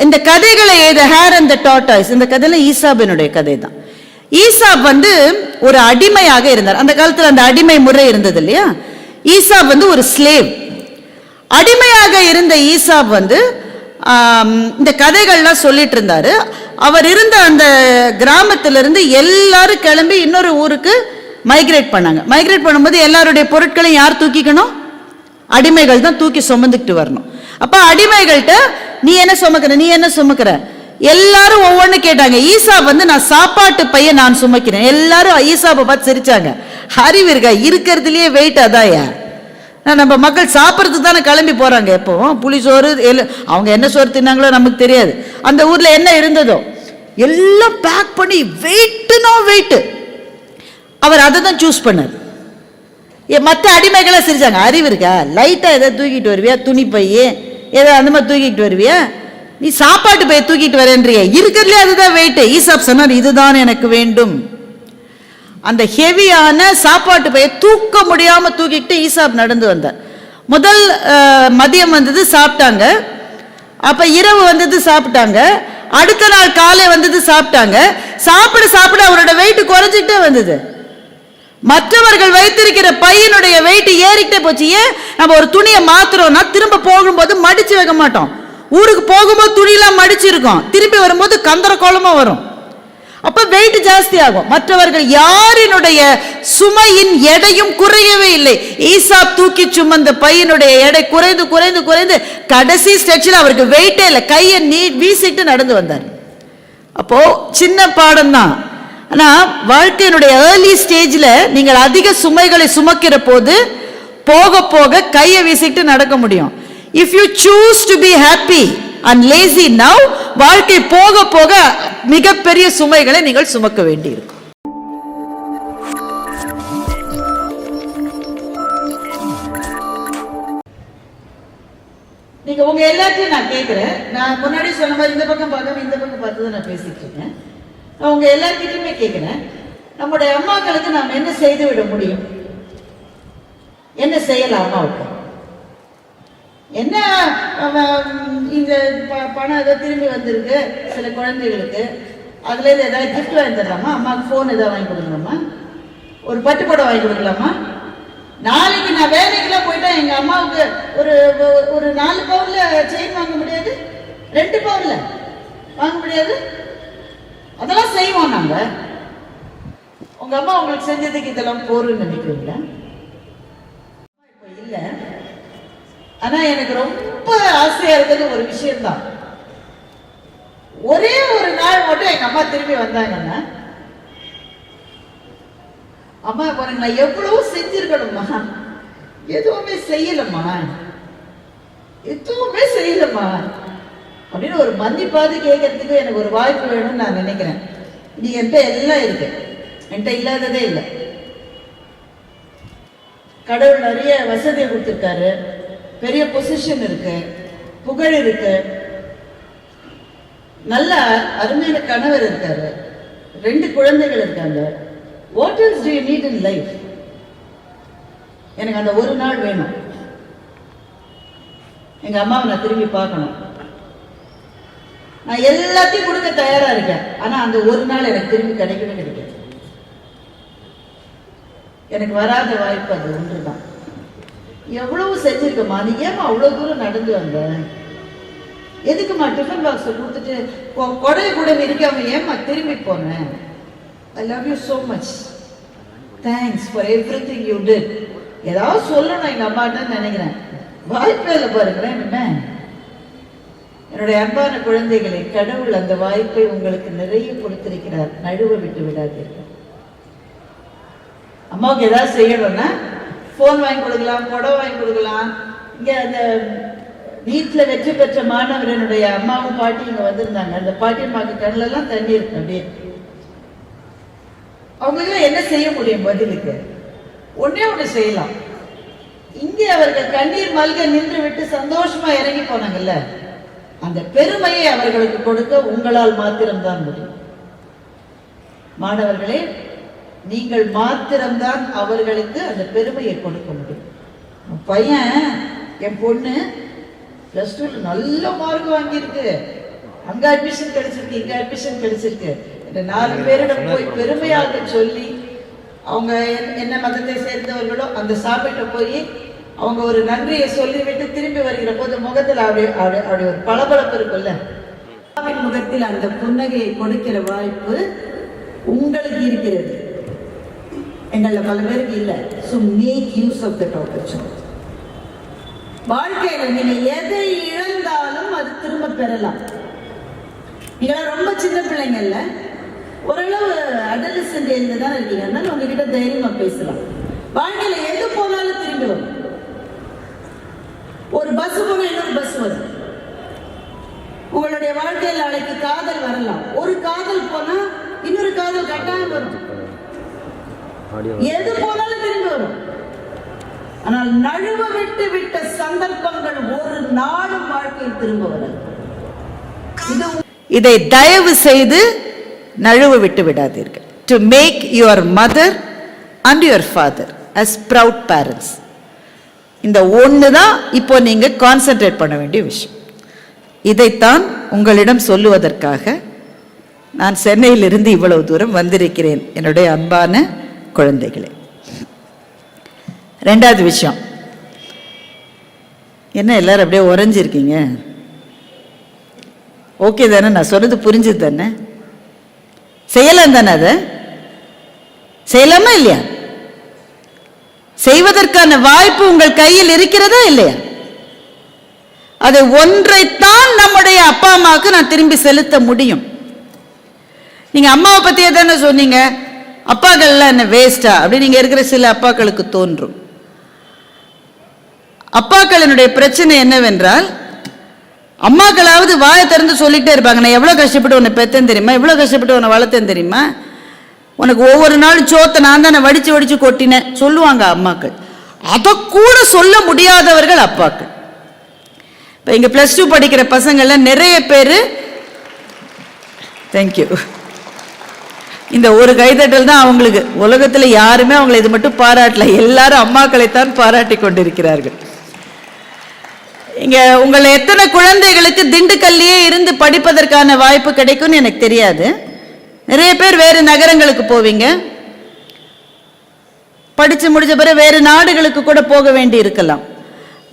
இந்த கதைகளை த hair and the tortoise, இந்த கதையில ஈசாபினுடைய கதை தான். ஈசாப் ஒரு அடிமையாக இருந்தார். அந்த காலத்தில் அந்த அடிமை முறை இருந்தது இல்லையா. ஈசாப் ஒரு ஸ்லேவ். அடிமையாக இருந்த ஈசாப் இந்த கதைகள்லாம் சொல்லிட்டு இருந்தாரு. அவர் இருந்த அந்த கிராமத்திலிருந்து எல்லாரும் கிளம்பி இன்னொரு ஊருக்கு மைக்ரேட் பண்ணாங்க. மைக்ரேட் பண்ணும்போது எல்லாருடைய பொருட்களையும் யார் தூக்கிக்கணும்? அடிமைகள் தான் தூக்கி சுமந்துக்கிட்டு வரணும். அப்ப அடிமைகள்கிட்ட நீ என்ன சுமக்கிற, நீ என்ன சுமக்கிற, எல்லாரும் ஒவ்வொன்னு கேட்டாங்க. ஈசாப் நான் சாப்பாட்டு பைய நான் சுமக்கிறேன். எல்லாரும் ஈசாப்பை பார்த்து சிரிச்சாங்க. அறிவு இருக்கா? இருக்கிறதுலயே வெயிட் அதாயா. நம்ம மக்கள் சாப்பிட்றதுக்கு தானே கிளம்பி போறாங்க. எப்போ புளிசோறு, அவங்க என்ன சோறு தின்னாங்களோ நமக்கு தெரியாது. அந்த ஊர்ல என்ன இருந்ததோ எல்லாம் பேக் பண்ணி வெயிட்னா வெயிட். அவர் அதை தான் சூஸ் பண்ணார். மற்ற அடிமைகளை சிரிச்சாங்க. அறிவு இருக்கா? லைட்டா எதை தூக்கிட்டு வருவியா, துணி பைய ஏதோ அந்த மாதிரி தூக்கிட்டு வருவியா, நீ சாப்பாட்டு பைய தூக்கிட்டு வரேன்றிய, இருக்கிறதுலே அதுதான் வெயிட். ஈசாப் சொன்னார் இதுதான் எனக்கு வேண்டும். அந்த ஹெவியான சாப்பாட்டு பைய தூக்க முடியாம தூக்கிட்டு ஈசாப் நடந்து வந்தார். முதல் மதியம் சாப்பிட்டாங்க. அப்ப இரவு சாப்பிட்டாங்க. அடுத்த நாள் காலை சாப்பிட்டாங்க. சாப்பிட சாப்பிட அவரோட வெயிட் குறைஞ்சிட்டே வந்தது. மற்றவர்கள் வைத்திருக்கிற பையனுடைய வெயிட் ஏறிக்கிட்டே போச்சு. ஏன்? நம்ம ஒரு துணியை மாத்துறோம்னா திரும்ப போகும்போது மடிச்சு வைக்க மாட்டோம். ஊருக்கு போகும்போது துணியெல்லாம் மடிச்சிருக்கோம், திரும்பி வரும்போது கந்தர கோலமா வரும். அப்ப வெயிட் ஜாஸ்தி ஆகும். மற்றவர்கள் யாரினுடைய சுமையின் எடையும் குறையவே இல்லை. ஈசாப் தூக்கி சுமந்த பையனுடைய எடை குறைந்து குறைந்து குறைந்து கடைசி ஸ்டேஜில் அவருக்கு வெயிட்டே இல்லை. கையை வீசிட்டு நடந்து வந்தார். அப்போ சின்ன பாடம் தான். ஆனா வாழ்க்கையினுடைய ஏர்லி ஸ்டேஜில் நீங்கள் அதிக சுமைகளை சுமக்கிற போது போக போக கையை வீசிட்டு நடக்க முடியும். If you choose to be happy and lazy now, வாழ்க்கை போக போக மிகப்பெரிய சுமைகளை நீங்கள் சுமக்க வேண்டியிருக்கும். நீங்க உங்க எல்லாத்தையும் நான் கேட்கிறேன். நான் முன்னாடி சொன்ன மாதிரி இந்த பக்கம் பார்க்காம இந்த பக்கம் பார்த்து நான் பேசிட்டு இருக்கேன். நான் உங்க எல்லார்கிட்டயுமே கேட்கிறேன், நம்முடைய அம்மாக்களுக்கு நாம் என்ன செய்து விட முடியும்? என்ன செய்யலாம் அம்மாவுக்கு? என்ன இந்த பணம் ஏதோ திரும்பி வந்திருக்கு சில குழந்தைகளுக்கு, அதுல ஏதாவது கிஃப்ட் வாங்கி தரலாமா? அம்மாவுக்கு ஃபோன் ஏதாவது வாங்கி கொடுக்கலாமா? ஒரு பட்டுப்படை வாங்கி கொடுக்கலாமா? நாளைக்கு நான் வேலைக்கெல்லாம் போயிட்டா எங்க அம்மாவுக்கு ஒரு 4 பவுன்ல செயின் வாங்க முடியாது, 2 பவுன்ல வாங்க முடியாது. அதெல்லாம் செய்வோம் நாங்க. உங்க அம்மா உங்களுக்கு செஞ்சதுக்கு இதெல்லாம் போறோம்னு நினைக்கிறீங்களா? இப்ப இல்ல. ஆனா எனக்கு ரொம்ப ஆசையா இருக்கிறது ஒரு விஷயம்தான். ஒரே ஒரு நாள் மட்டும் எங்க அம்மா திரும்பி வந்தாங்கன்னா, அம்மா பாருங்க நான் எவ்வளவு செஞ்சிருக்கணும்மா, எதுவுமே செய்யலம்மா, எதுவுமே செய்யலம்மா அப்படின்னு ஒரு மன்னிப்பாது கேட்கறதுக்கு எனக்கு ஒரு வாய்ப்பு வேணும்னு நான் நினைக்கிறேன். நீ என்கிட்ட எல்லாம் இருக்கு, என்கிட்ட இல்லாததே இல்லை. கடவுள் நிறைய வசதியை கொடுத்துருக்காரு, பெரிய பொசிஷன் இருக்கு, புகழ் இருக்கு, நல்ல அருமையான கணவர் இருக்காரு, 2 குழந்தைகள் இருக்காங்க. What else to you need in life? எனக்கு அந்த ஒரு நாள் வேணும். எங்க அம்மாவை நான் திரும்பி பார்க்கணும். நான் எல்லாத்தையும் கொடுக்க தயாரா இருக்கேன். ஆனா அந்த ஒரு நாள் எனக்கு திரும்பி கிடைக்கவே கிடைக்காது. எனக்கு வராத வாய்ப்பு அது ஒன்றுதான். எவ்வளவு செஞ்சிருக்கமா, நீ ஏமா அவ்வளவு தூரம் நடந்து வந்த, எதுக்குமா டிஃபன் பாக்ஸ் கொடுத்துட்டு கொடையை கூட இருக்காம ஏமா திரும்பி போனேன்? I love you so much, thanks for everything you did. ஏதாவது சொல்லணும் எங்க அம்மாட்ட நினைக்கிறேன். வாய்ப்பே இல்லை பாருங்களேன். என்ன என்னுடைய அன்பான குழந்தைகளை, கடவுள் அந்த வாய்ப்பை உங்களுக்கு நிறைய கொடுத்திருக்கிறார். நழுவ விட்டு விடாதீர்கள். அம்மாவுக்கு ஏதாவது செய்யணும்னா போன் வாங்கி கொடுக்கலாம், புடவை வாங்கி கொடுக்கலாம். இங்க அந்த வீட்டுல வெற்றி பெற்ற மாணவரனுடைய அம்மாவும் பாட்டி இங்க வந்திருந்தாங்க. அந்த பாட்டி அம்மாவுக்கு கண்ணிலெல்லாம் தண்ணி இருக்கு. அப்படியே அவங்களுக்கு என்ன செய்ய முடியும்? பதிலுக்கு ஒன்னே ஒண்ணு செய்யலாம். இங்கே அவர்கள் கண்ணீர் மல்க நின்று விட்டு சந்தோஷமா இறங்கி போனாங்கல்ல, அந்த பெருமையை அவர்களுக்கு கொடுக்க உங்களால் மாத்திரம்தான் முடியும். மாணவர்களே, நீங்கள் மாத்திரம்தான் அவர்களுக்கு அந்த பெருமையை கொடுக்க முடியும். பையன், என் பொண்ணு +2 நல்ல மார்க் வாங்கியிருக்கு, அங்க அட்மிஷன் கிடைச்சிருக்கு, இங்க அட்மிஷன் கிடைச்சிருக்கு. இந்த 4 பேரிடம் போய் பெருமையாக சொல்லி, அவங்க என்ன மதத்தை சேர்ந்தவர்களோ அந்த சாப்பிட்ட போய் அவங்க ஒரு நன்றியை சொல்லிவிட்டு திரும்பி வருகிற போது முகத்தில் அப்படி ஒரு பளபளப்பு இருக்குல்ல, முகத்தில் அந்த புன்னகையை கொடுக்கிற வாய்ப்பு உங்களுக்கு இருக்கிறது, எங்கள பல பேருக்கு இல்லை. So make use of that opportunity. வாழ்க்கையில நீங்க எதை இழந்தாலும் அது திரும்ப பெறலாம். நீங்க ரொம்ப சின்ன பிள்ளைங்கல்ல, ஓரளவு அடலசன்ட் ஏஜ்ல தான் இருக்கீங்க, அதனால உங்ககிட்ட தைரியமா பேசலாம். வாழ்க்கையில எது போனாலும் திரும்பி வரும். ஒரு பஸ் போனா இன்னொரு பஸ் வரும். உங்களுடைய வாழ்க்கையில் நாளைக்கு காதல் வரலாம், ஒரு காதல் போனா இன்னொரு காதல் கட்டாயம் வரும். எது போனாலும் திரும்பி வரும். ஆனால் நழுவ விட்டு விட்ட சந்தர்ப்பங்கள் ஒரு நாளும் வாழ்க்கையில் திரும்ப வராது. இதை தயவு செய்து நழுவ விட்டு விடாதீர்கள். To make your mother and your father as proud parents. இந்த ஒன்று தான் இப்போ நீங்க கான்சென்ட்ரேட் பண்ண வேண்டிய விஷயம். இதைத்தான் உங்களிடம் சொல்லுவதற்காக நான் சென்னையிலிருந்து இவ்வளவு தூரம் வந்திருக்கிறேன் என்னுடைய அன்பான குழந்தைகளே. 2வது விஷயம், என்ன எல்லாரும் அப்படியே உறைஞ்சிருக்கீங்க? ஓகே தானே? நான் சொன்னது புரிஞ்சுது தானே? செய்யலாம் தானே? அதை செய்யலாமா இல்லையா? செய்வதற்கான வாய்ப்பு உங்கள் கையில் இருக்கிறதா இல்லையா? அதை ஒன்றைத்தான் நம்முடைய அப்பா அம்மாவுக்கு நான் திரும்பி செலுத்த முடியும். நீங்க அம்மாவை பத்தியே தானே சொன்னீங்க, அப்பாக்கள்லாம் என்ன வேஸ்டா அப்படி நீங்க இருக்கிற சில அப்பாக்களுக்கு தோன்றும். அப்பாக்களினுடைய பிரச்சனை என்னவென்றால், அம்மாக்களாவது வாயை திறந்து சொல்லிட்டே இருப்பாங்க, நான் எவ்வளவு கஷ்டப்பட்டு உன்னை பெத்தேன் தெரியுமா, எவ்வளவு கஷ்டப்பட்டு உன்னை வளர்த்தேன் தெரியுமா, உனக்கு ஒவ்வொரு நாளும் சோத்தை நான் தானே வடிச்சு வடிச்சு கொட்டினேன் சொல்லுவாங்க அம்மாக்கள். அதை கூட சொல்ல முடியாதவர்கள் அப்பாக்கள். இப்போ இங்க +2 படிக்கிற பசங்கள்ல நிறைய பேர், தேங்க்யூ, இந்த ஒரு கைதட்டல் தான் அவங்களுக்கு. உலகத்தில் யாருமே அவங்களை இது மட்டும் பாராட்டல, எல்லாரும் அம்மாக்களைத்தான் பாராட்டி கொண்டிருக்கிறார்கள். இங்க உங்களை எத்தனை குழந்தைகளுக்கு திண்டுக்கல்லையே இருந்து படிப்பதற்கான வாய்ப்பு கிடைக்கும்னு எனக்கு தெரியாது. நிறைய பேர் வேறு நகரங்களுக்கு போவீங்க, படிச்சு முடிச்ச பிறகு வேறு நாடுகளுக்கு கூட போக வேண்டி இருக்கலாம்.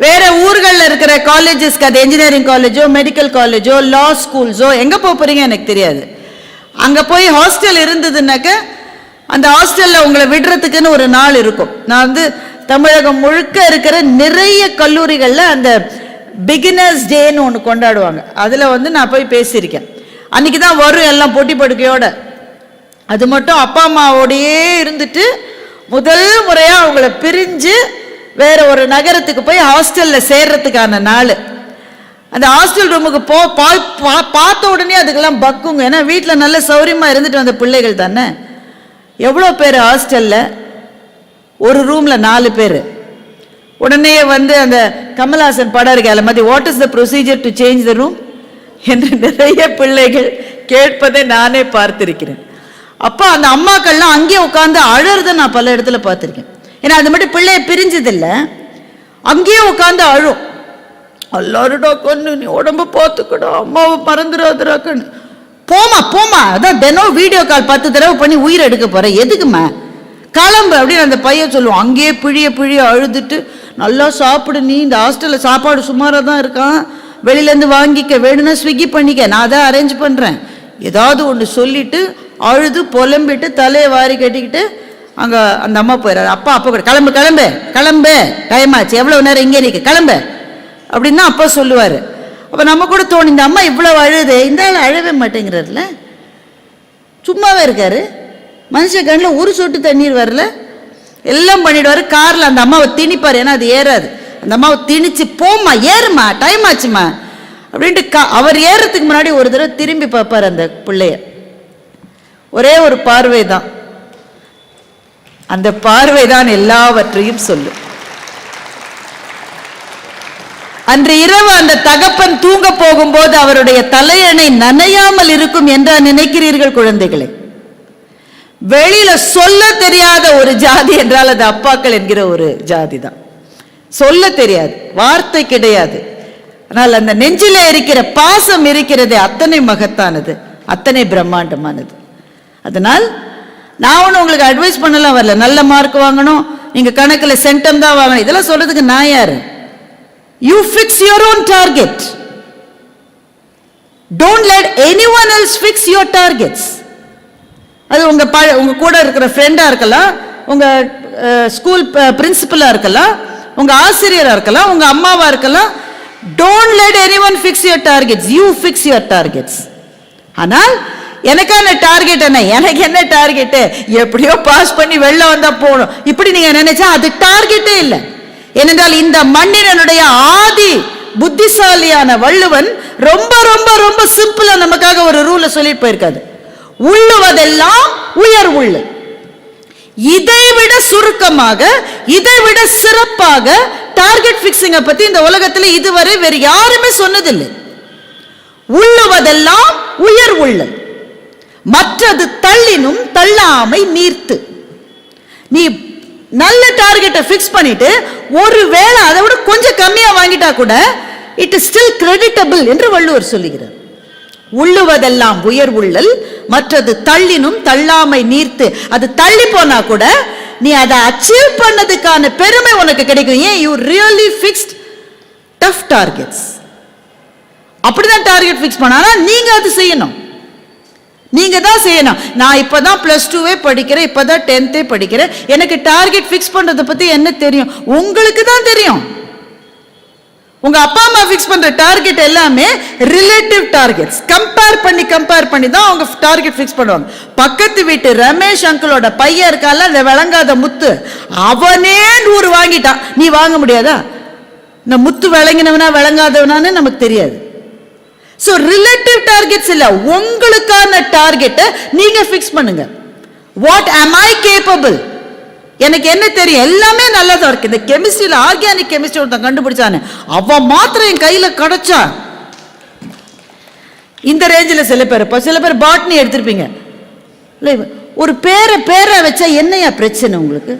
வேற ஊர்களில் இருக்கிற காலேஜஸ்க்கு, அது என்ஜினியரிங் காலேஜோ மெடிக்கல் காலேஜோ லா ஸ்கூல்ஸோ எங்க போறீங்க எனக்கு தெரியாது. அங்க போய் ஹாஸ்டல் இருந்ததுன்னாக்க அந்த ஹாஸ்டல்ல உங்களை விடுறதுக்குன்னு ஒரு நாள் இருக்கும். நான் தமிழகம் முழுக்க இருக்கிற நிறைய கல்லூரிகள்ல அந்த பிகினர்ஸ் டேன்னு ஒன்று கொண்டாடுவாங்க. அதுல நான் போய் பேசியிருக்கேன். அன்னைக்கு தான் வரும் எல்லாம் பொட்டி படுக்கையோட. அது மட்டும் அப்பா அம்மாவோடையே இருந்துட்டு முதல் முறையா அவங்கள பிரிஞ்சு வேற ஒரு நகரத்துக்கு போய் ஹாஸ்டல்ல சேர்றதுக்கான நாள். அந்த ஹாஸ்டல் ரூமுக்கு பார்த்த உடனே அதுக்கெல்லாம் பக்குங்க. ஏன்னா வீட்டில் நல்ல சௌரியமா இருந்துட்டு வந்த பிள்ளைகள் தானே. எவ்வளோ பேர் ஹாஸ்டல்ல, ஒரு ரூம்ல 4 பேர். உடனே அந்த கமல்ஹாசன் படம் இருக்கு, அதில் மாதிரி what is the procedure to change the room என்று நிறைய பிள்ளைகள் கேட்பதை நானே பார்த்திருக்கிறேன். அப்போ அந்த அம்மாக்கள்லாம் அங்கேயே உட்காந்து அழறதை நான் பல இடத்துல பார்த்துருக்கேன். ஏன்னா அது மட்டும் பிள்ளைய பிரிஞ்சதில்லை, அங்கேயே உட்காந்து அழும். எல்லாருடா கண்ணு, நீ உடம்பு பார்த்துக்கணும், அம்மாவை மறந்துடாதுராக்கன்னு. போமா அதான் தினம் வீடியோ கால் 10 தடவை பண்ணி உயிர் எடுக்க போற, எதுக்குமா கிளம்பு அப்படின்னு அந்த பையன் சொல்லுவான். அங்கேயே பிழிய அழுதுட்டு, நல்லா சாப்பிடு, நீ இந்த ஹாஸ்டல்ல சாப்பாடு சுமாராக தான் இருக்கான், வெளியிலேருந்து வாங்கிக்க, வேணும்னா ஸ்விக்கி பண்ணிக்க, நான் தான் அரேஞ்ச் பண்ணுறேன், ஏதாவது ஒன்று சொல்லிட்டு அழுது புலம்பிட்டு தலையை வாரி கட்டிக்கிட்டு அங்கே அந்த அம்மா போயிடாரு. அப்பா கூட கிளம்பு டைம் ஆச்சு, எவ்வளோ நேரம் இங்கே நிற்க, கிளம்பு அப்படின்னு தான் அப்பா சொல்லுவார். அப்போ நம்ம கூட தோணும், இந்த அம்மா இவ்வளோ அழுது, இந்த ஆள் அழவே மாட்டேங்கிறாருல, சும்மாவே இருக்காரு, மனுஷ கண்ணில் ஒரு சொட்டு தண்ணீர் வரல, எல்லாம் பண்ணிடுவாரு. காரில் அந்த அம்மாவை திணிப்பார், ஏன்னா அது ஏறாது. அந்த அம்மாவை திணிச்சு, போம்மா ஏறுமா டைம் ஆச்சுமா அப்படின்ட்டு அவர் ஏறதுக்கு முன்னாடி ஒரு தடவை திரும்பி பார்ப்பார் அந்த பிள்ளைய. ஒரே ஒரு பார்வை தான், அந்த பார்வை தான் எல்லாவற்றையும் சொல்லும். அன்று இரவு அந்த தகப்பன் தூங்க போகும்போது அவருடைய தலையணை நனையாமல் இருக்கும் என்றா நினைக்கிறீர்கள் குழந்தைகளை? வெளியில சொல்ல தெரியாத ஒரு ஜாதி என்றால் அது அப்பாக்கள் என்கிற ஒரு ஜாதி தான். சொல்ல தெரியாது, வார்த்தை கிடையாது, ஆனால் அந்த நெஞ்சிலே இருக்கிற பாசம் இருக்கிறதே அத்தனை மகத்தானது, அத்தனை பிரம்மாண்டமானது. அதனால் நான் ஒன்றும் உங்களுக்கு அட்வைஸ் பண்ணலாம் வரல, நல்ல மார்க் வாங்கணும், நீங்க கணக்கில் சென்டம் தான் வாங்கணும், இதெல்லாம் சொல்றதுக்கு நான் யாரு? You fix your own target. Don't let anyone else fix your targets. அது உங்க கூட இருக்கிற ஃப்ரெண்டா இருக்கலாம், உங்க ஸ்கூல் பிரின்சிபலா இருக்கலாம், உங்க ஆசிரியரா இருக்கலாம், உங்க அம்மாவா இருக்கலாம். Don't let anyone fix your targets. You fix your targets. ஆனால் எனக்கான டார்கெட் என்ன? எனக்கு என்ன டார்கெட்? எப்படியோ பாஸ் பண்ணி வெளில வந்தா போகணும், இப்படி நீங்க நினைச்சா அது டார்கெட்டே இல்லை. ஏனென்றால் இந்த மண்ணினுடைய ஆதி புத்திசாலியான வள்ளுவன் ரொம்ப ரொம்ப ரொம்ப சிம்பிளா நமக்காக ஒரு ரூலை சொல்லிட்டு போயிருக்காது. உள்ளுவதெல்லாம் உயர் உள்ள. இதைவிட சுருக்கமாக, இதைவிட சிறப்பாக டார்கெட் பிக்சிங்க பத்தி இந்த உலகத்தில் இதுவரை வேறு யாருமே சொன்னதில்லை. உள்ளுவதெல்லாம் உயர் உள்ளல், மற்றது தள்ளினும் தள்ளாமை நீர்த்து. நீ நல்ல டார்கெட்டை பிக்ஸ் பண்ணிட்டு ஒருவேளை அதை விட கொஞ்சம் கம்மியா வாங்கிட்டா கூட இட் இஸ் ஸ்டில் கிரெடிட்டபிள் என்று வள்ளுவர் சொல்லுகிறார். உள்ளுவதெல்லாம் உயர் உள்ளல், மற்றது தள்ளினும் தள்ளாமை நீர்த்து. அது தள்ளி போனா கூட நீ அதை அச்சீவ் பண்ணதுக்கான பெருமை உனக்கு கிடைக்கும். ஏன்? You really fixed tough targets. அப்படிதான் டார்கெட் ஃபிக்ஸ் பண்ணா நீங்க அது செய்யணும், நீங்க தான் செய்யணும். நான் இப்பதான் +2 படிக்கிறேன், இப்பதான் 10th படிக்கிறேன், எனக்கு டார்கெட் ஃபிக்ஸ் பண்றதை பத்தி என்ன தெரியும்? உங்களுக்கு தான் தெரியும். உங்க அப்பா அம்மா ஃபிக்ஸ் பண்ற டார்கெட் எல்லாமே ரிலேட்டிவ் டார்கெட்ஸ். கம்பேர் பண்ணி தான் அவங்க டார்கெட் ஃபிக்ஸ் பண்ணுவாங்க. பக்கத்து வீட்டு ரமேஷ் அங்கிளோட பையன் இருக்கால, அந்த விளங்காத முத்து, அவனே 100 வாங்கிட்டான், நீ வாங்க முடியாதா? இந்த முத்து விளங்கினவனா விளங்காதவனான்னு நமக்கு தெரியாது. சோ ரிலேட்டிவ் டார்கெட்ஸ் இல்ல, உங்களுக்கான டார்கெட்டை நீங்க ஃபிக்ஸ் பண்ணுங்க. What am I capable? எனக்கு என்ன தெரியும்? எல்லாமே நல்லதா இருக்கு. இந்த கெமிஸ்ட்ரியில ஆர்கானிக் கெமிஸ்ட்ரி ஒருத்தன் கண்டுபிடிச்சானு, அவன் மாத்திரம் என் கையில கிடைச்சா. இந்த ரேஞ்சில் சில பேர் பாட்னி எடுத்திருப்பீங்க. ஒரு பேரை வச்சா என்னையா பிரச்சனை உங்களுக்கு?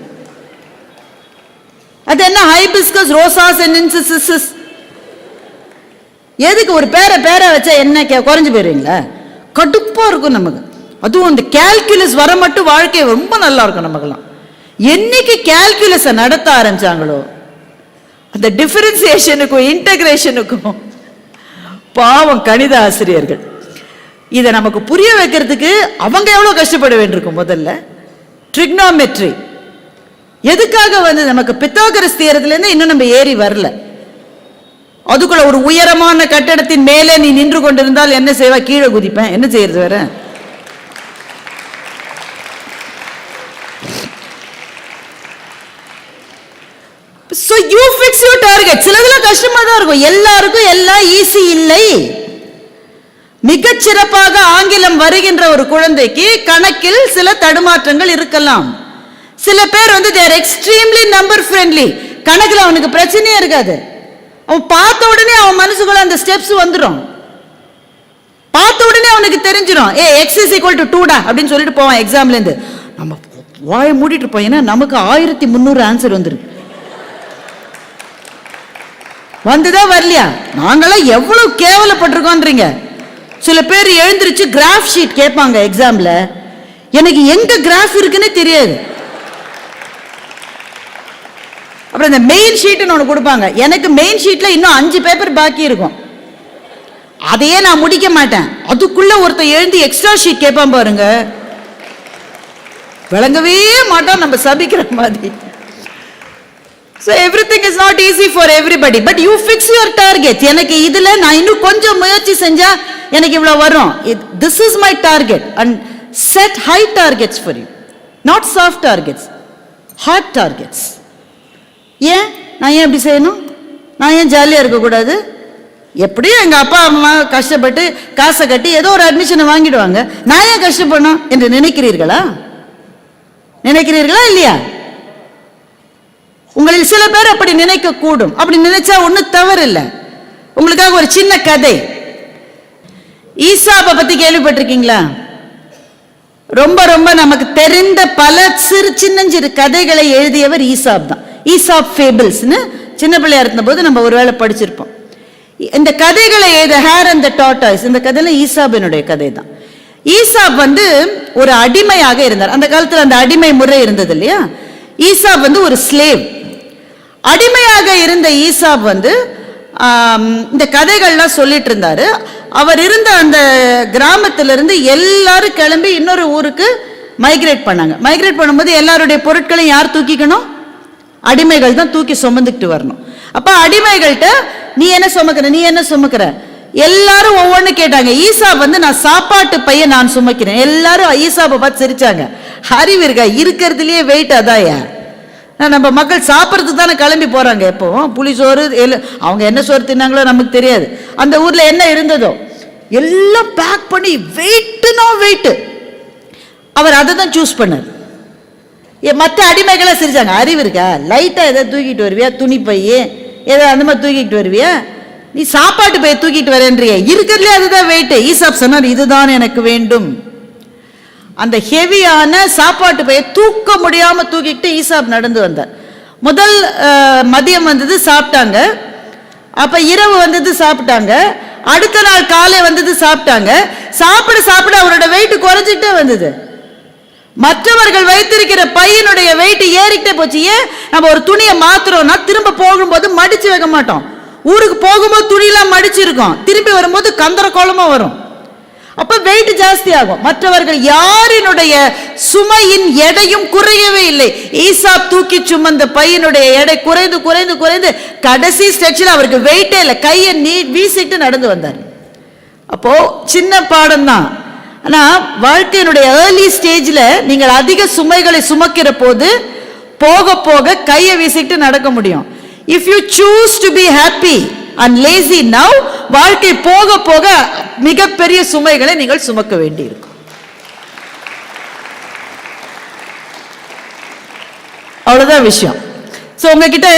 அது என்ன ஹைபிஸ்கஸ் ரோசா சென்சிஸ்? எதுக்கு ஒரு பேரை வச்சா என்ன குறைஞ்சு போயிருவீங்களா? கடுப்பா இருக்கும் நமக்கு. அதுவும் இந்த கால்குலஸ் வர மட்டும் வாழ்க்கை ரொம்ப நல்லா இருக்கும் நமக்கெல்லாம். என்னைக்கு கால்குலஸை நடத்த ஆரம்பிச்சாங்களோ, அந்த டிஃபரன்சியேஷனுக்கும் இன்டகிரேஷனுக்கும் பாவம் கணித ஆசிரியர்கள் இதை நமக்கு புரிய வைக்கிறதுக்கு அவங்க எவ்வளவு கஷ்டப்பட வேண்டியிருக்கும். முதல்ல ட்ரிக்னோமெட்ரி எதுக்காக நமக்கு பித்தாகரஸ் தியரத்துல இருந்து இன்னும் நம்ம ஏறி வரல. அதுக்குள்ள ஒரு உயரமான கட்டடத்தின் மேலே நீ நின்று கொண்டிருந்தால் என்ன செய்வா? கீழே குதிப்பேன். என்ன செய்யறது வேற? So you fix your target. சிலதுல கஷ்டமா தான் இருக்கும். எல்லாருக்கும் எல்லாம் ஈஸி இல்லை. மிகச் சிறப்பாக ஆங்கிலம் வருகின்ற ஒரு குழந்தைக்கு கணக்கில் சில தடுமாற்றங்கள் இருக்கலாம். சில பேர் they are extremely number friendly. கணக்குல அவனுக்கு பிரச்சனையே இருக்காது. அவன் பார்த்த உடனே அவன் மனசுக்குள்ள அந்த ஸ்டெப்ஸ் வந்துடும். பார்த்த உடனே அவனுக்கு தெரிஞ்சிடும், x = 2 அப்படின்னு சொல்லிட்டு போவான் எக்ஸாம்ல இருந்து. நம்ம வாயை மூடிட்டு இருப்போம், ஏன்னா நமக்கு 1300 ஆன்சர் வந்துருக்கு. வந்துதான் வரலையா? நாங்களாம் எவ்வளவு கேவலப்பட்டிருக்கோன்றீங்க. சில பேர் எழுந்திருச்சு கிராஃப் ஷீட் கேட்பாங்க எக்ஸாம்ல. எனக்கு எங்க கிராஃப் இருக்குன்னு தெரியாது. அப்புறம் இந்த மெயின் ஷீட்னு ஒன்று கொடுப்பாங்க. எனக்கு மெயின் ஷீட்ல இன்னும் 5 பேப்பர் பாக்கி இருக்கும். அதையே நான் முடிக்க மாட்டேன். அதுக்குள்ள ஒருத்தர் எழுந்து எக்ஸ்ட்ரா ஷீட் கேட்பான் பாருங்க, விளங்கவே மாட்டோம், நம்ம சபிக்கிற மாதிரி. So everything is not easy for everybody, but you fix your target. எனக்கு இதுல நான் இன்னும் கொஞ்சம் முயற்சி செஞ்சா எனக்கு இவ்வளவு வரும். This is my target and set high targets for you, not soft targets, hard targets. ஏன் நான் ஏன் இப்படி செய்யணும்? நான் ஏன் ஜாலியா இருக்க கூடாது? எப்படியும் எங்க அப்பா அம்மா கஷ்டப்பட்டு காசை கட்டி ஏதோ ஒரு அட்மிஷனை வாங்கிடுவாங்க, நான் ஏன் கஷ்டப்படணும் என்று நினைக்கிறீர்களா இல்லையா? உங்களில் சில பேர் அப்படி நினைக்க கூடும். அப்படி நினைச்சா ஒன்னும் தவறு இல்லை. உங்களுக்காக ஒரு சின்ன கதை. ஈசாப்பை பத்தி கேள்விப்பட்டிருக்கீங்களா? ரொம்ப ரொம்ப நமக்கு தெரிந்த பல சின்னஞ்சிறு கதைகளை எழுதியவர் ஈசாப் தான். ஈசாப் ஃபேபிள்ஸ்னு சின்ன பிள்ளையா இருந்த போது நம்ம ஒருவேளை படிச்சிருப்போம். இந்த கதைகளை The Hare and the Tortoise, இந்த கதையில ஈசாபினுடைய கதை தான். ஈசாப் வந்து ஒரு அடிமையாக இருந்தார். அந்த காலத்தில் அந்த அடிமை முறை இருந்தது இல்லையா. ஈசாப் வந்து ஒரு ஸ்லேவ். அடிமையாக இருந்த ஈசாப் வந்து இந்த கதைகள்லாம் சொல்லிட்டு இருந்தாரு. அவர் இருந்த அந்த கிராமத்திலிருந்து எல்லாரும் கிளம்பி இன்னொரு ஊருக்கு மைக்ரேட் பண்ணாங்க. மைக்ரேட் பண்ணும்போது எல்லாருடைய பொருட்களையும் யார் தூக்கிக்கணும்? அடிமைகள் தான் தூக்கி சுமந்துக்கிட்டு வரணும். அப்ப அடிமைகள்கிட்ட நீ என்ன சுமக்கிற, நீ என்ன சுமக்கிற, எல்லாரும் ஒவ்வொன்னு கேட்டாங்க. ஈசாப் வந்து நான் சாப்பாட்டு பைய நான் சுமக்கிறேன். எல்லாரும் ஈசாப்பை பார்த்து சிரிச்சாங்க. அறிவு இருக்கா? இருக்கிறதுலயே வெயிட் அதாயா. நம்ம மக்கள் சாப்பிட்றதுக்கு தானே கிளம்பி போறாங்க. எப்போ புளிசோறு, அவங்க என்ன சோறு தின்னாங்களோ நமக்கு தெரியாது. அந்த ஊர்ல என்ன இருந்ததோ எல்லாம் பேக் பண்ணி வெயிட்னா வெயிட். அவர் அதை தான் சூஸ் பண்ணார். மற்ற அடிமைகளை சிரிச்சாங்க. அறிவு இருக்கா? லைட்டா எதாவது தூக்கிட்டு வருவியா, துணி பையே ஏதாவது அந்த மாதிரி தூக்கிட்டு வருவியா, நீ சாப்பாட்டு பைய தூக்கிட்டு வரேன்றிய, இருக்கிறதுலே அதுதான் வெயிட். ஈசாப் சொன்னார் இதுதான் எனக்கு வேண்டும். அந்த ஹெவியான சாப்பாட்டு பைய தூக்க முடியாம தூக்கிட்டு ஈசாப் நடந்து வந்தார். முதல் மதியம் வந்தது, சாப்பிட்டாங்க. அப்ப இரவு வந்தது, சாப்பிட்டாங்க. அடுத்த நாள் காலை வந்தது, சாப்பிட்டாங்க. சாப்பிட சாப்பிட அவரோட வெயிட் குறைஞ்சிட்டே வந்தது. மற்றவர்கள் வைத்திருக்கிற பையனுடைய வெயிட் ஏறிக்கிட்டே போச்சு. ஏன்? நம்ம ஒரு துணியை மாத்துறோம்னா திரும்ப போகும்போது மடிச்சு வைக்க மாட்டோம். ஊருக்கு போகும்போது துணியெல்லாம் மடிச்சிருக்கோம், திரும்பி வரும்போது கந்தர கோலமா வரும். அப்ப வெயிட் ஜாஸ்தி ஆகும். மற்றவர்கள் யாரினுடைய சுமையின் எடையும் குறையவே இல்லை. ஈசாப் தூக்கி சுமந்த பையனுடைய எடை குறைந்து குறைந்து குறைந்து கடைசி ஸ்டேஜில் அவருக்கு வெயிட்டே இல்லை. கையை வீசிட்டு நடந்து வந்தார். அப்போ சின்ன பாடம் தான். ஆனா வாழ்க்கையினுடைய ஏர்லி ஸ்டேஜ்ல நீங்கள் அதிக சுமைகளை சுமக்கிற போது போக போக கையை வீசிட்டு நடக்க முடியும். If you choose to be happy and lazy now, வாழ்க்கை போக போக மிகப்பெரிய சுமைகளை நீங்கள் சுமக்க வேண்டி இருக்கும். அவ்வளவுதான் விஷயம். சோ உங்ககிட்ட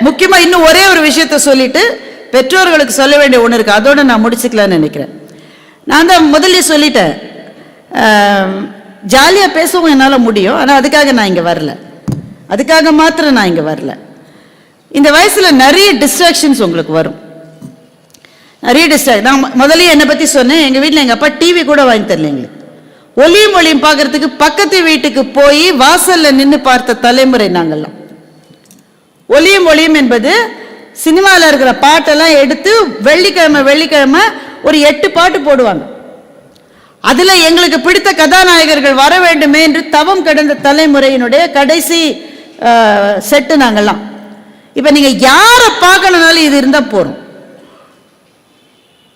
முக்கியமா இன்னும் ஒரே ஒரு விஷயத்தை சொல்லிட்டு பெற்றோர்களுக்கு சொல்ல வேண்டிய ஒண்ணு இருக்கு. அதோட நான் முடிச்சுக்கலாம்னு நினைக்கிறேன். நான் தான் முதல்ல சொல்லிட்டேன், ஜாலியா பேசவும் என்னால முடியும். ஆனா அதுக்காக நான் இங்க வரல, அதுக்காக மாத்திரம் நான் இங்க வரல. இந்த வயசுல நிறைய டிஸ்ட்ராக்ஷன்ஸ் உங்களுக்கு வரும், நிறைய டிஸ்ட்ராக்ட். நான் முதல்ல என்னை பத்தி சொன்னேன். எங்க வீட்டுல எங்க அப்பா டிவி கூட வாங்கி தரல எங்களுக்கு. ஒளியும் ஒளியும் பார்க்கறதுக்கு பக்கத்து வீட்டுக்கு போய் வாசல்ல நின்று பார்த்த தலைமுறை நாங்கள்லாம். ஒளியும் ஒளியும் என்பது சினிமாவில் இருக்கிற பாட்டெல்லாம் எடுத்து வெள்ளிக்கிழமை வெள்ளிக்கிழமை ஒரு 8 பாட்டு போடுவாங்க. அதுல எங்களுக்கு பிடித்த கதாநாயகர்கள் வர வேண்டுமே என்று தவம் கிடந்த தலைமுறையினுடைய கடைசி செட்டு நாங்கள்லாம். இப்ப நீங்க யார பார்க்கணும்னாலும் இது இருந்தா போறோம்.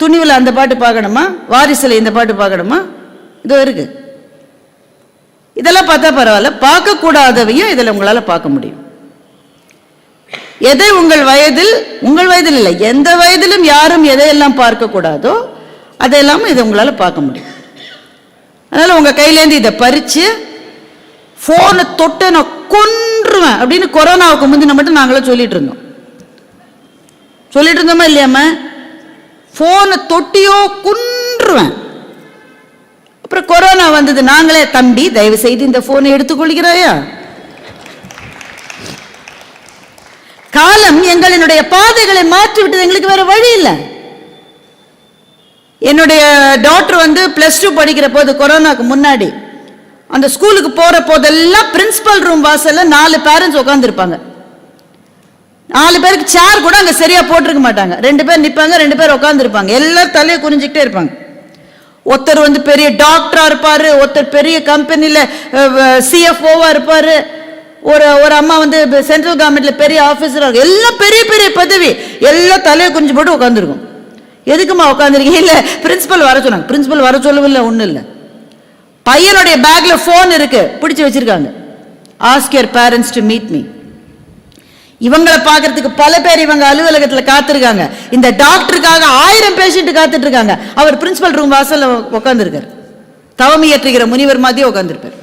துணிவுல அந்த பாட்டு பார்க்கணுமா, வாரிசுல இந்த பாட்டு பார்க்கணுமா, இதோ இருக்கு. இதெல்லாம் பார்த்தா பரவாயில்ல. பார்க்க கூடாதவையும் இதுல உங்களால பார்க்க முடியும். எதை உங்கள் வயதில் இல்லை, எந்த வயதிலும் யாரும் எதையெல்லாம் பார்க்க கூடாதோ அதையெல்லாம் இது உங்களால பார்க்க முடியும். அதனால உங்க கையிலேருந்து இதை பறிச்சு போனை தொட்டு நான் கொன்றுவேன் அப்படின்னு கொரோனாவுக்கு முந்தின மட்டும் நாங்களும் சொல்லிட்டு இருந்தோமா இல்லையாம? போனை தொட்டியோ கொன்றுவேன். அப்புறம் கொரோனா வந்தது. நாங்களே தம்பி தயவு செய்து இந்த போனை எடுத்துக்கொள்கிறாயா? காலம் எங்களினுடைய பாதைகளை மாற்றி விட்டது. எங்களுக்கு வேற வழி இல்லை. என்னுடைய டாக்டர் வந்து +2 படிக்கிற போது கொரோனாக்கு முன்னாடி அந்த ஸ்கூலுக்கு போற போதெல்லாம் பிரின்சிபல் ரூம் வாசல்ல 4 பேரண்ட்ஸ் உட்கார்ந்து இருப்பாங்க. 4 பேருக்கு சேர் கூட அங்க சரியா போட்டிருக்க மாட்டாங்க. 2 பேர் நிப்பாங்க, 2 பேர் உட்கார்ந்து இருப்பாங்க. எல்லாரும் தலையை குறிஞ்சிக்கிட்டே இருப்பாங்க. ஒருத்தர் வந்து பெரிய டாக்டரா இருப்பாரு, ஒருத்தர் பெரிய கம்பெனில CFO-வா இருப்பாரு, ஒரு அம்மா வந்து சென்ட்ரல் கவர்மெண்ட்ல பெரிய ஆபீசரா இருக்கு. எல்லாம் பெரிய பெரிய பதவி, எல்லாம் தலையை குறிஞ்சு போட்டு உட்காந்துருக்கும். எதுக்குமா உட்காந்துருக்கீங்க? இல்ல பிரின்சிபல் வர சொன்னாங்க. பிரின்சிபல் வர சொல்லவில்லை, ஒண்ணு இல்ல. பையனுடைய பேக்ல போன் இருக்கு, பிடிச்சு வச்சிருக்காங்க. Ask your parents to meet me. இவங்களை பார்க்கறதுக்கு பல பேர் இவங்க அலுவலகத்துல காத்திருக்காங்க. இந்த டாக்டருக்காக 1000 பேஷண்ட் காத்துட்டு இருக்காங்க. அவர் பிரின்சிபல் ரூம் வாசல்ல உட்கார்ந்து இருக்காரு. தவம் இயற்றுகிற முனிவர் மாதிரியே உட்கார்ந்துருப்பார்.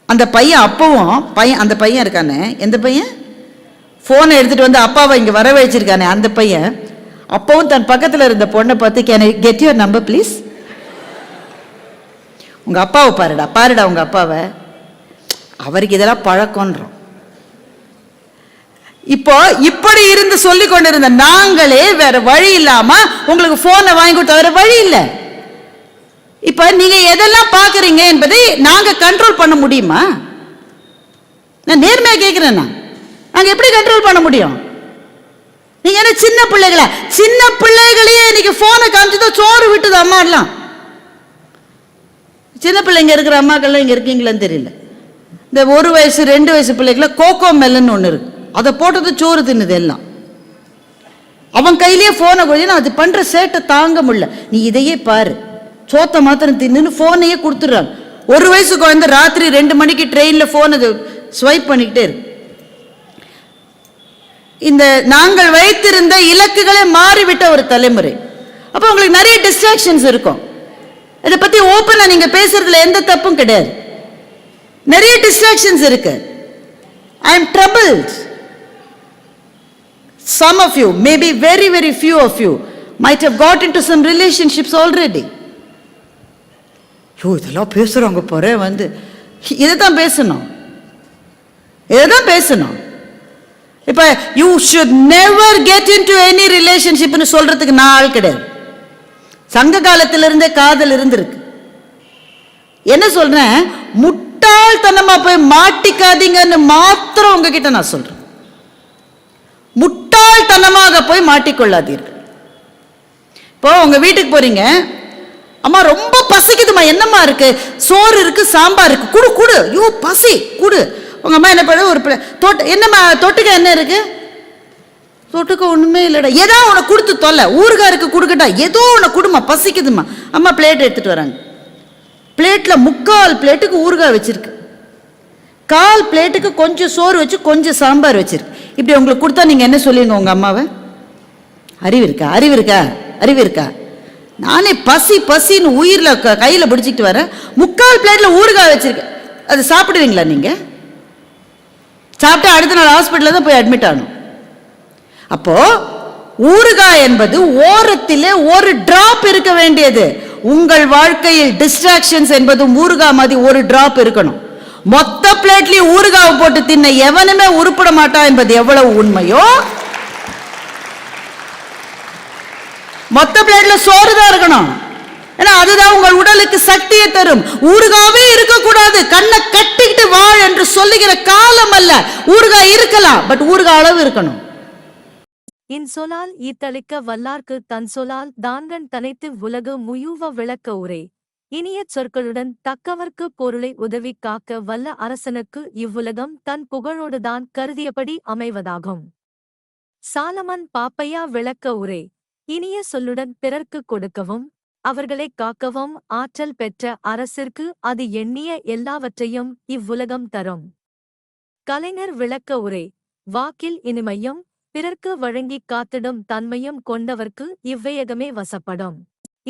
அந்த பையன் அப்பவும் அந்த பையன் இருக்கானே, எந்த பையன் போனை எடுத்துட்டு வந்து அப்பாவை இங்க வர வச்சிருக்கானே, அந்த பையன் அப்பவும் தன் பக்கத்துல இருந்த பொண்ணை பார்த்து, can I get your number please? உங்க அப்பாவை பாருடா உங்க அப்பாவை. அவருக்கு இதெல்லாம் பழக்கம்ன்றோம். இப்போ இப்படி இருந்து சொல்லி கொண்டிருந்த நாங்களே வேற வழி இல்லாம உங்களுக்கு போனை வாங்கி கொடுத்த வேற வழி இல்லை. இப்ப நீங்க எதெல்லாம் பாக்குறீங்க என்பதை நாங்க கண்ட்ரோல் பண்ண முடியுமா? நான் நேர்மையா கேட்கிறேன். நாங்க எப்படி கண்ட்ரோல் பண்ண முடியும்? நீங்க என்ன சின்ன பிள்ளைகளா? சின்ன பிள்ளைகளையே இன்னைக்கு போனை காமிச்சுதான் சோறு விட்டுது அம்மா எல்லாம். சின்ன பிள்ளைங்க இருக்கிற அம்மாக்கள்லாம் இங்க இருக்கீங்களான்னு தெரியல. இந்த 1 வயசு 2 வயசு பிள்ளைகள கோகோ மெல்லன்னு ஒண்ணு இருக்கு, அதை போட்டது சோறு தின்னுது எல்லாம். அவன் கையிலேயே போனை கொடுத்து அது பண்ற சேட்டை தாங்க முடியல. நீ இதையே பாரு, சோத்த மாத்திரம் தின்னு போனையே கொடுத்துடுறாங்க. 1 வயசு குழந்தை ராத்திரி 2 மணிக்கு ட்ரெயின்ல போனை ஸ்வைப் பண்ணிக்கிட்டே இருக்கு. இந்த நாங்கள் வைத்திருந்த இலக்குகளை மாறிவிட்ட ஒரு தலைமுறை. அப்ப உங்களுக்கு நிறைய டிஸ்ட்ராக்ஷன்ஸ் இருக்கும். இதை பத்தி ஓப்பனா நீங்க பேசுறதுல எந்த தப்பும் கிடையாது. நிறைய டிஸ்ட்ராக்ஷன்ஸ் இருக்கு. I am troubled. Some of you, maybe very very few of you, might have got into some relationships already. இதெல்லாம் பேசுறவங்க போற வந்து இதைதான் பேசணும், இதைதான் பேசணும். இப்ப you should never get into any relationship னு சொல்றதுக்கு நான் ஆள் கிடையாது. சங்க காலத்திலிருந்தே காதல் இருந்திருக்கு. என்ன சொல்றேன், முட்டாள்தனமா போய் மாட்டிக்காதீங்கன்னு மாத்திரம் உங்ககிட்ட நான் சொல்றேன். முட்டாள்தனமாக போய் மாட்டிக்கொள்ளாதீர்கள். இப்போ உங்க வீட்டுக்கு போறீங்க, அம்மா ரொம்ப பசிக்குதுமா, என்னம்மா இருக்கு? சோறு இருக்கு, சாம்பார் இருக்கு, குடு குடு. ஐயோ பசி, குடு. உங்க அம்மா என்ன பண்ண, ஒரு என்னம்மா தொட்டுக்க என்ன இருக்கு? தொட்டுக்க ஒண்ணுமே இல்லடா. ஏதோ உனக்கு கொடுத்து தொல்லை, ஊறுகாய் இருக்கு கொடுக்கட்டா, ஏதோ உனக்கு குடுமா, பசிக்குதுமா. அம்மா பிளேட் எடுத்துட்டு வராங்க. பிளேட்ல 3/4 பிளேட்டுக்கு ஊறுகாய் வச்சிருக்கு, 1/4 பிளேட்டுக்கு கொஞ்சம் சோறு வச்சு கொஞ்சம் சாம்பார் வச்சிருக்கு. இப்படி உங்களுக்கு கொடுத்தா நீங்க என்ன சொல்லுவீங்க உங்க அம்மாவை? அறிவு இருக்கா, அறிவு இருக்கா, அறிவு இருக்கா? நானே பசி பசின்னு உயிரில் கையில் பிடிச்சிக்கிட்டு வரேன், 3/4 பிளேட்ல ஊறுகாய் வச்சிருக்கேன். அது சாப்பிடுவீங்களா நீங்க? சாப்பிட்டா அடுத்த நாள் ஹாஸ்பிட்டலில் தான் போய் அட்மிட் ஆகணும். அப்போ ஊறுகாய் என்பது ஓரத்திலே ஒரு டிராப் இருக்க வேண்டியது. உங்கள் வாழ்க்கையில் டிஸ்ட்ராக்ஷன்ஸ் என்பது ஊறுகாய் மாதிரி ஒரு டிராப் இருக்கணும். மொத்த பிளேட்லயும் ஊறுகாவை போட்டு தின்ன எவனுமே உருப்பட மாட்டான் என்பது எவ்வளவு உண்மையோ, மொத்த பிளேட்ல சோறு தான் இருக்கணும். ஏன்னா அதுதான் உங்கள் உடலுக்கு சக்தியை தரும். ஊறுகாவே இருக்கக்கூடாது, கண்ணை கட்டிக்கிட்டு வாழ் என்று சொல்லுகிற காலம் அல்ல. ஊறுகாய் இருக்கலாம், பட் ஊறுகாய் அளவு இருக்கணும். இன்சொலால் ஈத்தளிக்க வல்லார்க்கு தன்சொலால் தான்கண் தனைத்து உலகு முயூவ விளக்க உரை. இனிய சொற்களுடன் தக்கவர்க்கு பொருளை உதவி காக்க வல்ல அரசனுக்கு இவ்வுலகம் தன் புகழோடுதான் கருதியபடி அமைவதாகும். சாலமன் பாப்பையா விளக்க உரை. இனிய சொல்லுடன் பிறர்க்கு கொடுக்கவும் அவர்களை காக்கவும் ஆற்றல் பெற்ற அரசிற்கு அது எண்ணிய எல்லாவற்றையும் இவ்வுலகம் தரும். கலைஞர் விளக்க உரை. வாக்கில் இனிமையும் பிறர்க்கு வழங்கிக் காத்திடும் தன்மையும் கொண்டவர்க்கு இவ்வையகமே வசப்படும்.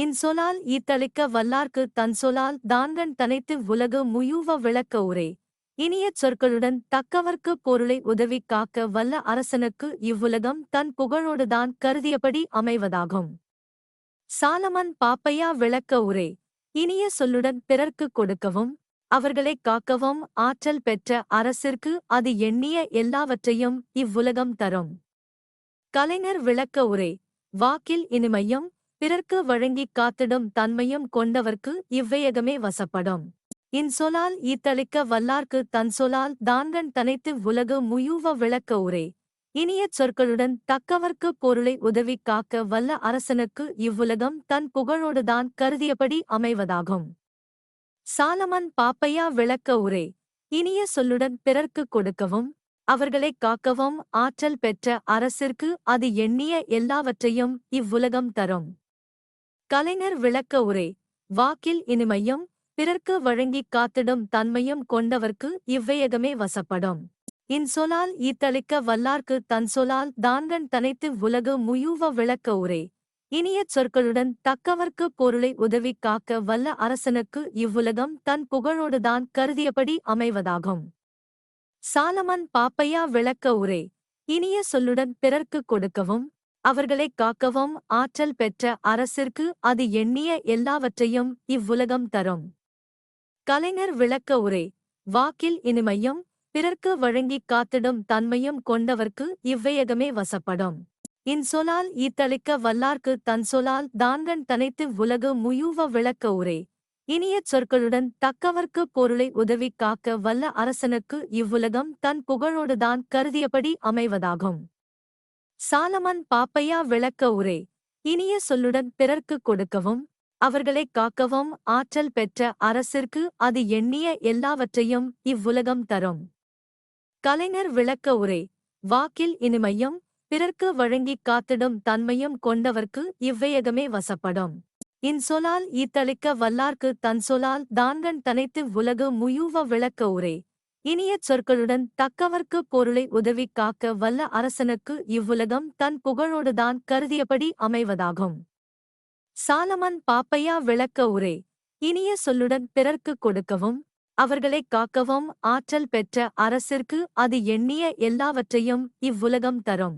இன்சொலால் ஈத்தளிக்க வல்லார்க்கு தன்சொலால் தான்கண் தனைத்து உலகு முயூவ விளக்க உரை. இனிய சொற்களுடன் தக்கவர்க்கு பொருளை உதவி காக்க வல்ல அரசனுக்கு இவ்வுலகம் தன் புகழோடுதான் கருதியபடி அமைவதாகும். சாலமன் பாப்பையா விளக்க உரை. இனிய சொல்லுடன் பிறர்க்கு கொடுக்கவும் அவர்களை காக்கவும் ஆற்றல் பெற்ற அரசிற்கு அது எண்ணிய எல்லாவற்றையும் இவ்வுலகம் தரும். கலைஞர் விளக்க உரை. வாக்கில் இனிமையும் பிறர்க்கு வழங்கிக் காத்திடும் தன்மையும் கொண்டவர்க்கு இவ்வையகமே வசப்படும். இன்சொலால் ஈத்தளிக்க வல்லார்க்கு தன்சொலால் தான்கண் தனைத்து உலகு முயூவ விளக்க உரை. இனிய சொற்களுடன் தக்கவர்க்கு பொருளை உதவி காக்க வல்ல அரசனுக்கு இவ்வுலகம் தன் புகழோடுதான் கருதியபடி அமைவதாகும். சாலமன் பாப்பையா விளக்க உரை. இனிய சொல்லுடன் பிறர்க்கு கொடுக்கவும் அவர்களை காக்கவும் ஆற்றல் பெற்ற அரசிற்கு அது எண்ணிய எல்லாவற்றையும் இவ்வுலகம் தரும். கலைஞர் விளக்க உரை. வாக்கில் இனிமையும் பிறர்க்கு வழங்கிக் காத்திடும் தன்மையும் கொண்டவர்க்கு இவ்வையகமே வசப்படும். இன்சொலால் ஈத்தளிக்க வல்லார்க்கு தன்சொலால் தான்கண் தனைத்து உலகு முயூவ விளக்க உரை. இனிய சொற்களுடன் தக்கவர்க்கு பொருளை உதவி காக்க வல்ல அரசனுக்கு இவ்வுலகம் தன் புகழோடுதான் கருதியபடி அமைவதாகும். சாலமன் பாப்பையா விளக்க உரை. இனிய சொல்லுடன் பிறர்க்கு கொடுக்கவும் அவர்களை காக்கவும் ஆற்றல் பெற்ற அரசிற்கு அது எண்ணிய எல்லாவற்றையும் இவ்வுலகம் தரும். கலைஞர் விளக்க உரை. வாக்கில் இனிமையும் பிறர்க்கு வழங்கிக் காத்திடும் தன்மையும் கொண்டவர்க்கு இவ்வையகமே வசப்படும். இன்சொலால் ஈத்தளிக்க வல்லார்க்கு தன்சொலால் தான்கண் தனைத்து உலகு முயூவ விளக்க உரை. இனிய சொற்களுடன் தக்கவர்க்கு பொருளை உதவிக் காக்க வல்ல அரசனுக்கு இவ்வுலகம் தன் புகழோடுதான் கருதியபடி அமைவதாகும். சாலமன் பாப்பையா விளக்க உரை. இனிய சொல்லுடன் பிறர்க்கு கொடுக்கவும் அவர்களைக் காக்கவும் ஆற்றல் பெற்ற அரசிற்கு அது எண்ணிய எல்லாவற்றையும் இவ்வுலகம் தரும். கலைஞர் விளக்க உரை. வாக்கில் இனிமையும் பிறர்க்கு வழங்கிக் காத்திடும் தன்மையும் கொண்டவர்க்கு இவ்வையகமே வசப்படும். இன்சொலால் ஈத்தளிக்க வல்லார்க்கு தன்சொலால் தான்கண் தனைத்து உலகு முயூவ விளக்க உரை. இனிய சொற்களுடன் தக்கவர்க்கு பொருளை உதவிக் காக்க வல்ல அரசனுக்கு இவ்வுலகம் தன் புகழோடுதான் கருதியபடி அமைவதாகும். சாலமன் பாப்பையா விளக்க உரை. இனிய சொல்லுடன் பிறர்க்கு கொடுக்கவும் அவர்களைக் காக்கவும் ஆற்றல் பெற்ற அரசிற்கு அது எண்ணிய எல்லாவற்றையும் இவ்வுலகம் தரும்.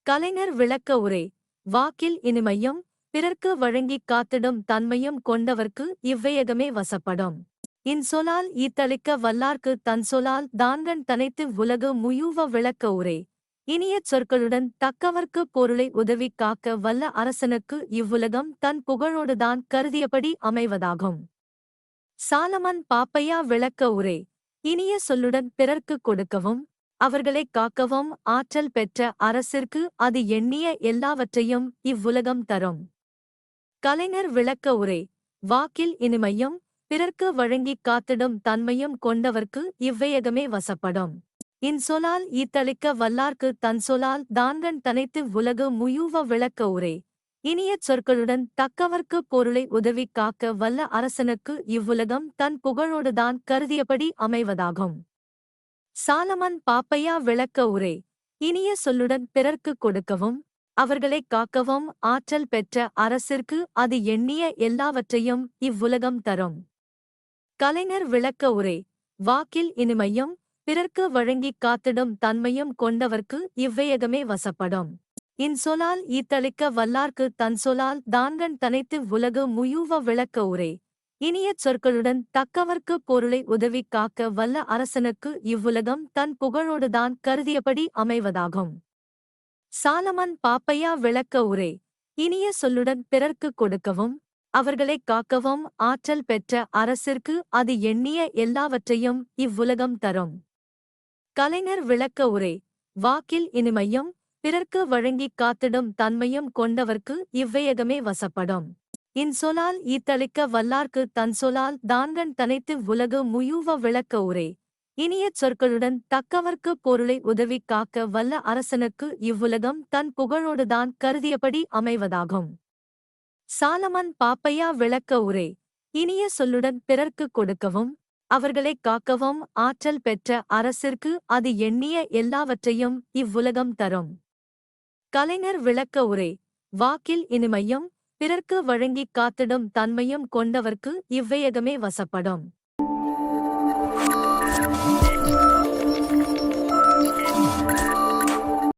கலைஞர் விளக்க உரை. வாக்கில் இனிமையும் பிறர்க்கு வழங்கிக் காத்திடும் தன்மையும் கொண்டவர்க்கு இவ்வையகமே வசப்படும். இன்சொலால் ஈத்தளிக்க வல்லார்க்கு தன்சொலால் தான்கண் தனைத்து உலகு முயூவ விளக்க உரை. இனிய சொற்களுடன் தக்கவர்க்கு பொருளை உதவிக் காக்க வல்ல அரசனுக்கு இவ்வுலகம் தன் புகழோடுதான் கருதியபடி அமைவதாகும். சாலமன் பாப்பையா விளக்க உரை. இனிய சொல்லுடன் பிறர்க்கு கொடுக்கவும் அவர்களைக் காக்கவும் ஆற்றல் பெற்ற அரசிற்கு அது எண்ணிய எல்லாவற்றையும் இவ்வுலகம் தரும். கலைஞர் விளக்க உரை. வாக்கில் இனிமையும் பிறர்க்கு வழங்கிக் காத்திடும் தன்மையும் கொண்டவர்க்கு இவ்வையகமே வசப்படும். இன்சொலால் ஈத்தளிக்க வல்லார்க்கு தன்சொலால் தான்கண் தனைத்து உலகு முயூவ விளக்க உரை. இனிய சொற்களுடன் தக்கவர்க்கு பொருளை உதவிக் காக்க வல்ல அரசனுக்கு இவ்வுலகம் தன் புகழோடுதான் கருதியபடி அமைவதாகும். சாலமன் பாப்பையா விளக்க உரை. இனிய சொல்லுடன் பிறர்க்கு கொடுக்கவும் அவர்களைக் காக்கவும் ஆற்றல் பெற்ற அரசிற்கு அது எண்ணிய எல்லாவற்றையும் இவ்வுலகம் தரும். கலைஞர் விளக்க உரை. வாக்கில் இனிமையும் பிறர்க்கு வழங்கிக் காத்திடும் தன்மையும் கொண்டவர்க்கு இவ்வையகமே வசப்படும். இன்சொலால் ஈத்தளிக்க வல்லார்க்கு தன்சொலால் தான்கண் தனைத்து உலகு முயூவ விளக்க உரை. இனிய சொற்களுடன் தக்கவர்க்கு பொருளை உதவிக் காக்க வல்ல அரசனுக்கு இவ்வுலகம் தன் புகழோடுதான் கருதியபடி அமைவதாகும். சாலமன் பாப்பையா விளக்க உரை. இனிய சொல்லுடன் பிறர்க்கு கொடுக்கவும் அவர்களைக் காக்கவும் ஆற்றல் பெற்ற அரசிற்கு அது எண்ணிய எல்லாவற்றையும் இவ்வுலகம் தரும். கலைஞர் விளக்க உரை. வாக்கில் இனிமையும் பிறர்க்கு வழங்கிக் காத்திடும் தன்மையும் கொண்டவர்க்கு இவ்வையகமே வசப்படும். இன்சொலால் ஈத்தளிக்க வல்லார்க்கு தன்சொலால் தான்கண் தனைத்து உலகு முயூவ விளக்க உரை. இனிய சொற்களுடன் தக்கவர்க்கு பொருளை உதவிக் காக்க வல்ல அரசனுக்கு இவ்வுலகம் தன் புகழோடுதான் கருதியபடி அமைவதாகும். சாலமன் பாப்பையா விளக்க உரை. இனிய சொல்லுடன் பிறர்க்கு கொடுக்கவும் அவர்களைக் காக்கவும் ஆற்றல் பெற்ற அரசிற்கு அது எண்ணிய எல்லாவற்றையும் இவ்வுலகம் தரும். கலைஞர் விளக்க உரை. வாக்கில் இனிமையும் பிறர்க்கு வழங்கிக் காத்திடும் தன்மையும் கொண்டவர்க்கு இவ்வையகமே வசப்படும்.